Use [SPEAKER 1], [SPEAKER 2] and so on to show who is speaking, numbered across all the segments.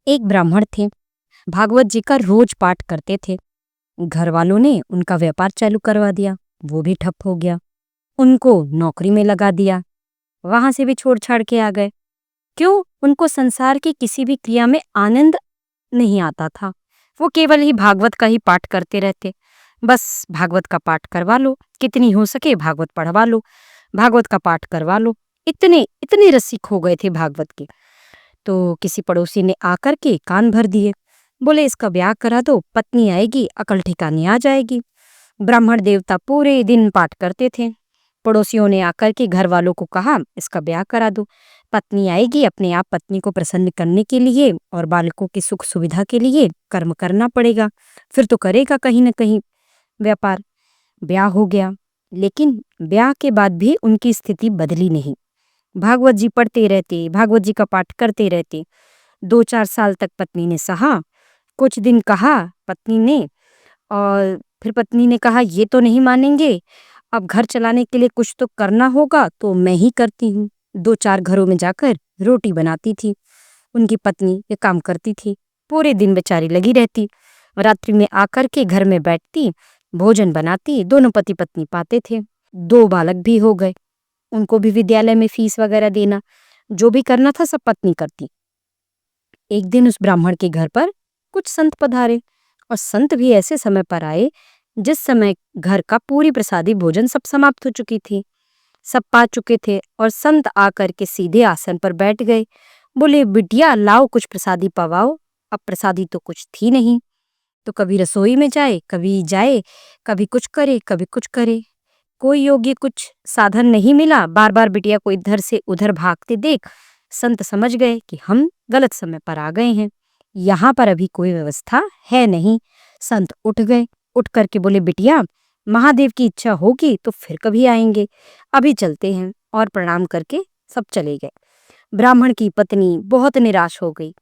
[SPEAKER 1] एक ब्राह्मण थे, भागवत जी का रोज पाठ करते थे। घर वालों ने उनका व्यापार चालू करवा दिया, वो भी ठप हो गया। उनको नौकरी में लगा दिया, वहां से भी छोड़ छाड़ के आ गए। क्यों? उनको संसार की किसी भी क्रिया में आनंद नहीं आता था। वो केवल ही भागवत का ही पाठ करते रहते। बस भागवत का पाठ करवा लो, कितनी हो सके भागवत पढ़वा लो, भागवत का पाठ करवा लो। इतने इतने रसिक हो गए थे भागवत के। तो किसी पड़ोसी ने आकर के कान भर दिए। बोले इसका ब्याह करा दो, पत्नी आएगी अकल ठिकाने आ जाएगी। ब्राह्मण देवता पूरे दिन पाठ करते थे। पड़ोसियों ने आकर के घर वालों को कहा इसका ब्याह करा दो, पत्नी आएगी, अपने आप पत्नी को प्रसन्न करने के लिए और बालकों की सुख सुविधा के लिए कर्म करना पड़ेगा, फिर तो करेगा कहीं न कहीं व्यापार। ब्याह हो गया, लेकिन ब्याह के बाद भी उनकी स्थिति बदली नहीं। भागवत जी पढ़ते रहते, भागवत जी का पाठ करते रहते। 2-4 साल तक पत्नी ने सहा। कुछ दिन कहा पत्नी ने, और फिर पत्नी ने कहा ये तो नहीं मानेंगे, अब घर चलाने के लिए कुछ तो करना होगा, तो मैं ही करती हूँ। 2-4 घरों में जाकर रोटी बनाती थी। उनकी पत्नी ये काम करती थी। पूरे दिन बेचारी लगी रहती। रात्रि में आकर के घर में बैठती, भोजन बनाती। दोनों पति पत्नी पाते थे। 2 बालक भी हो गए। उनको भी विद्यालय में फीस वगैरह देना, जो भी करना था सब पत्नी करती। एक दिन उस ब्राह्मण के घर पर कुछ संत पधारे, और संत भी ऐसे समय पर आए जिस समय घर का पूरी प्रसादी भोजन सब समाप्त हो चुकी थी, सब पा चुके थे। और संत आकर के सीधे आसन पर बैठ गए। बोले बिटिया लाओ कुछ प्रसादी पवाओ। अब प्रसादी तो कुछ थी नहीं, तो कभी रसोई में जाए, कभी कुछ करे, कभी कुछ करे। कोई योग्य कुछ साधन नहीं मिला। बार बार बिटिया को इधर से उधर भागते देख संत समझ गए कि हम गलत समय पर आ गए हैं, यहाँ पर अभी कोई व्यवस्था है नहीं। संत उठ गए, उठ करके बोले बिटिया महादेव की इच्छा होगी तो फिर कभी आएंगे, अभी चलते हैं। और प्रणाम करके सब चले गए। ब्राह्मण की पत्नी बहुत निराश हो गई।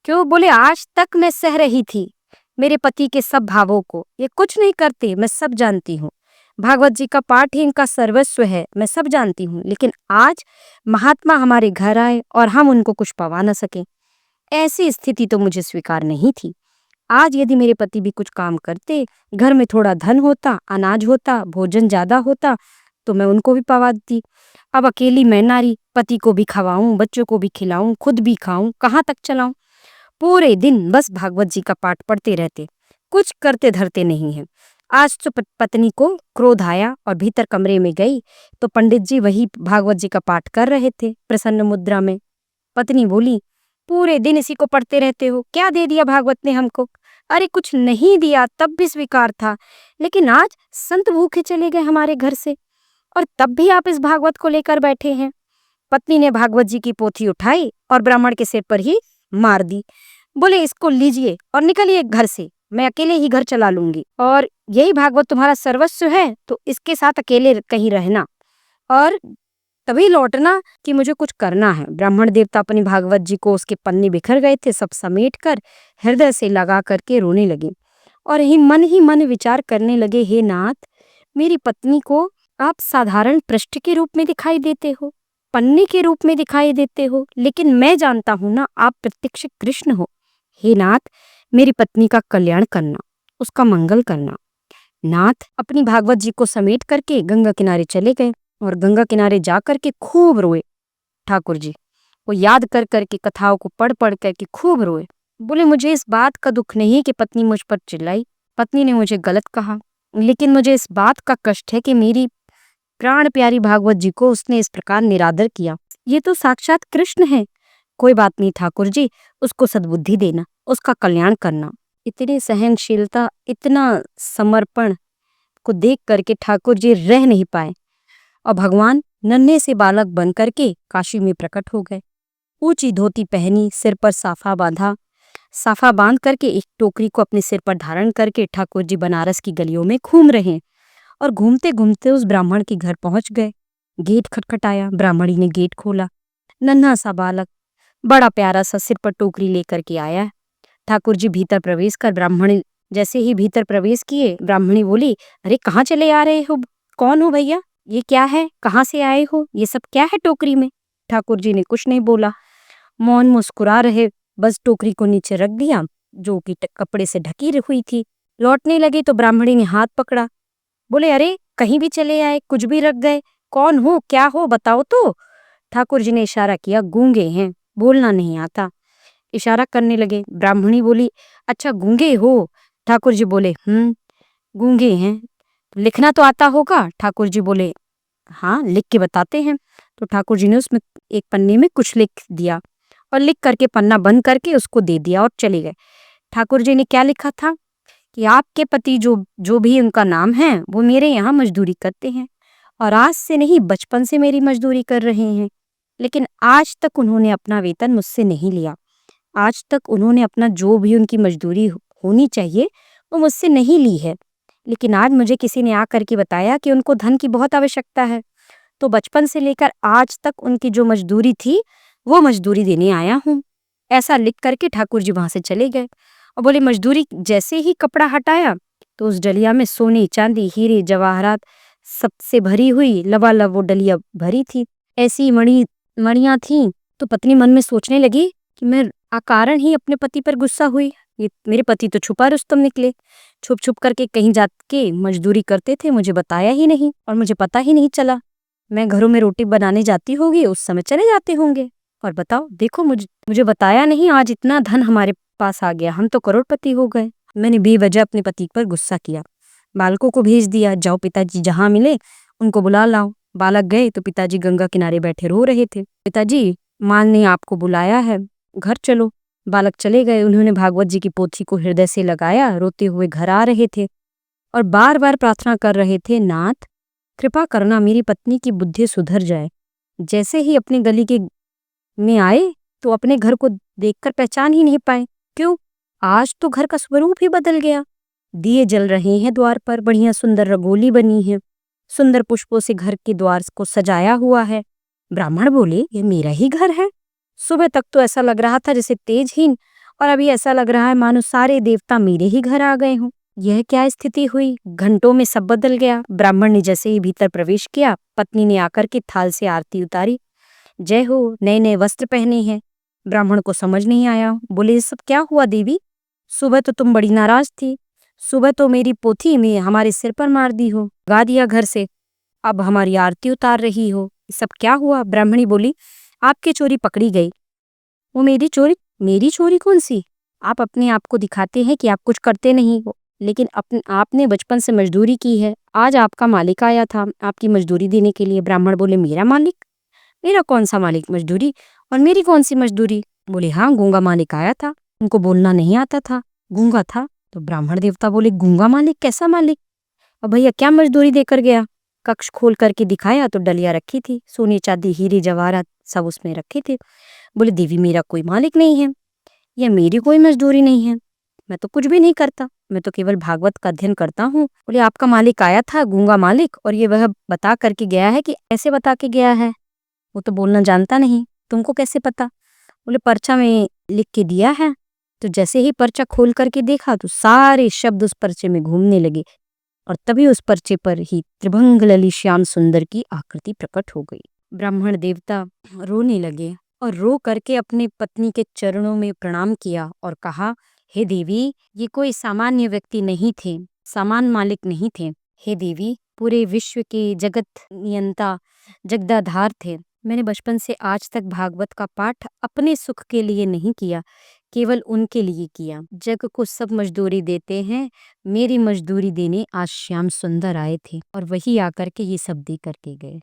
[SPEAKER 1] क्यों? बोले आज तक मैं सह रही थी मेरे पति के सब भावों को, ये कुछ नहीं करते, मैं सब जानती हूँ। भागवत जी का पाठ ही इनका सर्वस्व है, मैं सब जानती हूँ, लेकिन आज महात्मा हमारे घर आए और हम उनको कुछ पवा न सके। ऐसी स्थिति तो मुझे स्वीकार नहीं थी। आज यदि मेरे पति भी कुछ काम करते, घर में थोड़ा धन होता, अनाज होता, भोजन ज्यादा होता, तो मैं उनको भी पवा देती। अब अकेली मैं नारी, पति को भी खवाऊं, बच्चों को भी खिलाऊं, खुद भी खाऊं, कहाँ तक चलाऊं। पूरे दिन बस भागवत जी का पाठ पढ़ते रहते, कुछ करते धरते नहीं है। आज तो पत्नी को क्रोध आया और भीतर कमरे में गई तो पंडित जी वही भागवत जी का पाठ कर रहे थे प्रसन्न मुद्रा में। पत्नी बोली पूरे दिन इसी को पढ़ते रहते हो, क्या दे दिया भागवत ने हमको? अरे कुछ नहीं दिया, तब भी स्वीकार था, लेकिन आज संत भूखे चले गए हमारे घर से, और तब भी आप इस भागवत को लेकर बैठे हैं। पत्नी ने भागवत जी की पोथी उठाई और ब्राह्मण के सिर पर ही मार दी। बोले इसको लीजिए और निकलिए घर से, मैं अकेले ही घर चला लूंगी, और यही भागवत तुम्हारा सर्वस्व है तो इसके साथ अकेले कहीं रहना और तभी लौटना कि मुझे कुछ करना है। ब्राह्मण देवता अपनी भागवत जी को, उसके पन्ने बिखर गए थे, सब समेट कर हृदय से लगा करके रोने लगे और ही मन विचार करने लगे, हे नाथ, मेरी पत्नी को आप साधारण पृष्ठ के रूप में दिखाई देते हो, पन्ने के रूप में दिखाई देते हो, लेकिन मैं जानता हूं ना, आप प्रत्यक्ष कृष्ण हो। हे नाथ, मेरी पत्नी का कल्याण करना, उसका मंगल करना। नाथ अपनी भागवत जी को समेट करके गंगा किनारे चले गए और गंगा किनारे जाकर के खूब रोए। ठाकुर जी वो याद कर करके, कथाओं को पढ़ पढ़ करके खूब रोए। बोले मुझे इस बात का दुख नहीं कि पत्नी मुझ पर चिल्लाई, पत्नी ने मुझे गलत कहा, लेकिन मुझे इस बात का कष्ट है कि मेरी प्राण प्यारी भागवत जी को उसने इस प्रकार निरादर किया। ये तो साक्षात कृष्ण है। कोई बात नहीं ठाकुर जी, उसको सद्बुद्धि देना, उसका कल्याण करना। इतनी सहनशीलता, इतना समर्पण को देख करके ठाकुर जी रह नहीं पाए और भगवान नन्हे से बालक बन करके काशी में प्रकट हो गए। ऊंची धोती पहनी, सिर पर साफा बांधा, साफा बांध करके एक टोकरी को अपने सिर पर धारण करके ठाकुर जी बनारस की गलियों में घूम रहे हैं। और घूमते घूमते उस ब्राह्मण के घर पहुंच गए। गेट खटखटाया, ब्राह्मणी ने गेट खोला। नन्हा सा बालक, बड़ा प्यारा सा, सिर पर टोकरी लेकर के आया। ठाकुर जी भीतर प्रवेश कर, ब्राह्मणी जैसे ही भीतर प्रवेश किए, ब्राह्मणी बोली, अरे कहाँ चले आ रहे हो? कौन हो भैया? ये क्या है? कहाँ से आए हो? ये सब क्या है टोकरी में? ठाकुर जी ने कुछ नहीं बोला, मौन मुस्कुरा रहे। बस टोकरी को नीचे रख दिया जो कि कपड़े से ढकी हुई थी। लौटने लगे तो ब्राह्मणी ने हाथ पकड़ा। बोले, अरे कहीं भी चले आए, कुछ भी रख गए, कौन हो, क्या हो, बताओ तो। ठाकुर जी ने इशारा किया, गूंगे हैं, बोलना नहीं आता। इशारा करने लगे। ब्राह्मणी बोली, अच्छा गूंगे हो। ठाकुर जी बोले, गूंगे हैं, लिखना तो आता होगा। ठाकुर जी बोले, हाँ लिख के बताते हैं। तो ठाकुर जी ने उसमें एक पन्ने में कुछ लिख दिया और लिख करके पन्ना बंद करके उसको दे दिया और चले गए। ठाकुर जी ने क्या लिखा था कि आपके पति जो जो भी उनका नाम है वो मेरे यहाँ मजदूरी करते हैं और आज से नहीं, बचपन से मेरी मजदूरी कर रहे हैं, लेकिन आज तक उन्होंने अपना वेतन मुझसे नहीं लिया। आज तक उन्होंने अपना जो भी उनकी मजदूरी होनी चाहिए वो मुझसे नहीं ली है, लेकिन आज मुझे किसी ने आकर के बताया कि उनको धन की बहुत आवश्यकता है, तो बचपन से लेकर आज तक उनकी जो मजदूरी थी वो मजदूरी देने आया हूँ। ऐसा लिख करके ठाकुर जी वहां से चले गए और बोले, मजदूरी जैसे ही कपड़ा हटाया तो उस डलिया में सोने, चांदी, हीरे, जवाहरात सबसे भरी हुई लबालब वो डलिया भरी थी। ऐसी मणियां थी। तो पत्नी मन में सोचने लगी कि मैं अकारण ही अपने पति पर गुस्सा हुई। ये मेरे पति तो छुपा रुस्तम निकले, छुप छुप करके कहीं जाके मजदूरी करते थे, मुझे बताया ही नहीं और मुझे पता ही नहीं चला। मैं घरों में रोटी बनाने जाती होगी, उस समय चले जाते होंगे, और बताओ देखो मुझे बताया नहीं, आज इतना धन हमारे पास आ गया, हम तो करोड़पति हो गए। मैंने बेवजह अपने पति पर गुस्सा किया। बालकों को भेज दिया, जाओ पिताजी जहां मिले उनको बुला लाओ। बालक गए तो पिताजी गंगा किनारे बैठे रो रहे थे। पिताजी, माँ ने आपको बुलाया है, घर चलो। बालक चले गए। उन्होंने भागवत जी की पोथी को हृदय से लगाया, रोते हुए घर आ रहे थे और बार बार प्रार्थना कर रहे थे, नाथ कृपा करना मेरी पत्नी की बुद्धि सुधर जाए। जैसे ही अपनी गली के में आए तो अपने घर को देखकर पहचान ही नहीं पाए। क्यों? आज तो घर का स्वरूप ही बदल गया। दिए जल रहे हैं द्वार पर, बढ़िया सुंदर रंगोली बनी है, सुंदर पुष्पों से घर के द्वार को सजाया हुआ है। ब्राह्मण बोले, ये मेरा ही घर है। सुबह तक तो ऐसा लग रहा था जैसे तेजहीन, और अभी ऐसा लग रहा है मानो सारे देवता मेरे ही घर आ गए हों। यह क्या स्थिति हुई? घंटों में सब बदल गया। ब्राह्मण ने जैसे ही भीतर प्रवेश किया, पत्नी ने आकर के थाल से आरती उतारी। जय हो, नए नए वस्त्र पहने हैं। ब्राह्मण को समझ नहीं आया। बोले, ये सब क्या हुआ देवी? सुबह तो तुम बड़ी नाराज थी, सुबह तो मेरी पोथी में हमारे सिर पर मार दी हो, गा दिया घर से, अब हमारी आरती उतार रही हो, ये सब क्या हुआ? ब्राह्मणी बोली, आपकी चोरी पकड़ी गई। वो मेरी चोरी? मेरी चोरी कौन सी? आप अपने आप को दिखाते हैं कि आप कुछ करते नहीं हो, लेकिन आपने बचपन से मजदूरी की है। आज आपका मालिक आया था आपकी मजदूरी देने के लिए। ब्राह्मण बोले, मेरा मालिक? मेरा कौन सा मालिक? मजदूरी? और मेरी कौन सी मजदूरी? बोले, हाँ गूंगा मालिक आया था, उनको बोलना नहीं आता था, गूंगा था। तो ब्राह्मण देवता बोले, गूंगा मालिक? कैसा मालिक? और भैया क्या मजदूरी देकर गया? कक्ष खोल करके दिखाया तो डलिया रखी थी, सोने चांदी हीरे जवाहरात सब उसमें रखे थे। बोले, देवी मेरा कोई मालिक नहीं है, या मेरी कोई मजदूरी नहीं है, मैं तो कुछ भी नहीं करता, मैं तो केवल भागवत का अध्ययन करता हूँ। बोले, आपका मालिक आया था, गूंगा मालिक, और ये वह बता करके गया है कि ऐसे बता के गया है? वो तो बोलना जानता नहीं, तुमको कैसे पता? बोले, पर्चा में लिख के दिया है। तो जैसे ही पर्चा खोल करके देखा तो सारे शब्द उस पर्चे में घूमने लगे, और तभी उस पर्चे पर ही त्रिभंग लली श्याम सुंदर की आकृति प्रकट हो गई। ब्राह्मण देवता रोने लगे और रो करके अपने पत्नी के चरणों में प्रणाम किया और कहा, हे देवी, ये कोई सामान्य व्यक्ति नहीं थे, सामान मालिक नहीं थे। हे देवी, पूरे विश्व के जगत नियंता जगदाधार थे। मैंने बचपन से आज तक भागवत का पाठ अपने सुख के लिए नहीं किया, केवल उनके लिए किया। जग को सब मजदूरी देते हैं, मेरी मजदूरी देने आज श्याम सुंदर आए थे और वही आकर के ये सब दे करके गए।